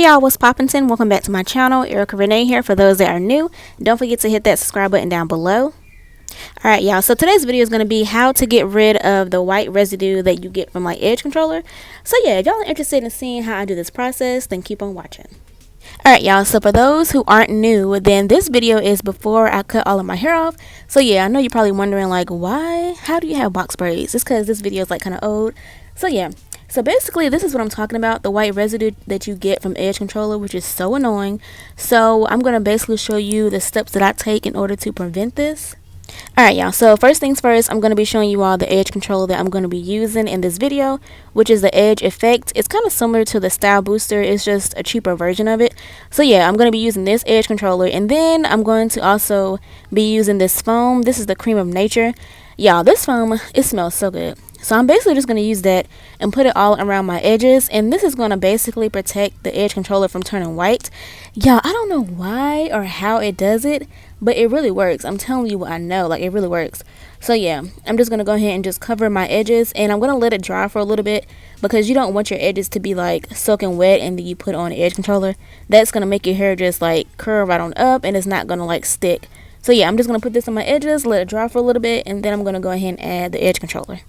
y'all, what's poppin'? Welcome back to my channel. Renee here. For those that are new, don't forget to hit that subscribe button down below. Alright y'all, so today's video is going to be how to get rid of the white residue that you get from like edge controller. So yeah, if y'all are interested in seeing how I do this process, then keep on watching. Alright y'all, so for those who aren't new, then this video is before I cut all of my hair off. So yeah, I know you're probably wondering like, how do you have box braids? It's because this video is like kind of old. So yeah, so basically this is what I'm talking about, the white residue that you get from edge controller, which is so annoying. So I'm going to basically show you the steps that I take in order to prevent this. Alright y'all, so first things first, I'm going to be showing you all the edge controller that I'm going to be using in this video, which is the Edge Effect. It's kind of similar to the Style Booster, it's just a cheaper version of it. So yeah, I'm going to be using this edge controller, and then I'm going to also be using this foam. This is the Cream of Nature. Y'all, this foam, it smells so good. So I'm basically just going to use that and put it all around my edges, and this is going to basically protect the edge controller from turning white. Y'all, I don't know why or how it does it, but it really works. I'm telling you what I know, like it really works. So yeah, I'm just going to go ahead and just cover my edges, and I'm going to let it dry for a little bit because you don't want your edges to be like soaking wet and then you put on the edge controller. That's going to make your hair just like curl right on up, and it's not going to like stick. So yeah, I'm just going to put this on my edges, let it dry for a little bit, and then I'm going to go ahead and add the edge controller.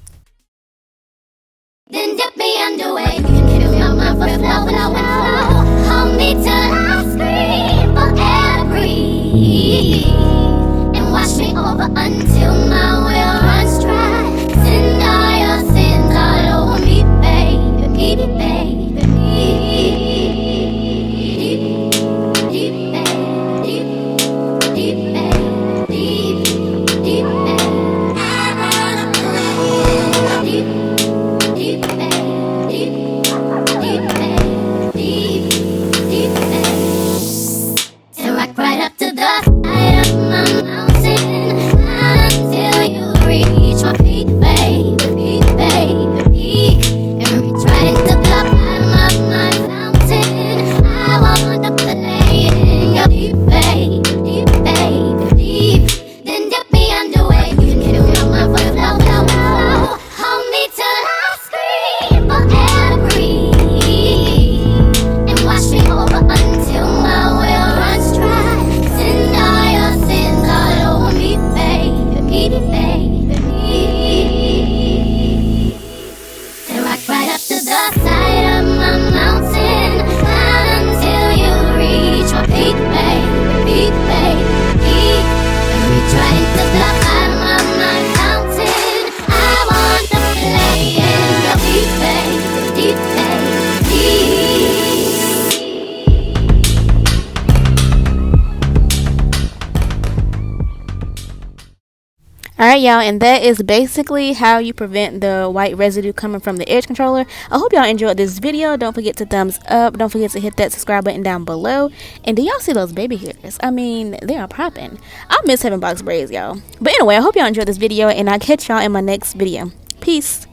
Then dip me underway. You can fill my mind for flow. Hold me till I scream for air to breathe, and wash me over until my will runs dry. Send all your sins all over me, baby, baby, baby. Alright y'all, and that is basically how you prevent the white residue coming from the edge controller. I hope y'all enjoyed this video. Don't forget to thumbs up. Don't forget to hit that subscribe button down below. And do y'all see those baby hairs? I mean, they are popping. I miss having box braids, y'all. But anyway, I hope y'all enjoyed this video, and I'll catch y'all in my next video. Peace.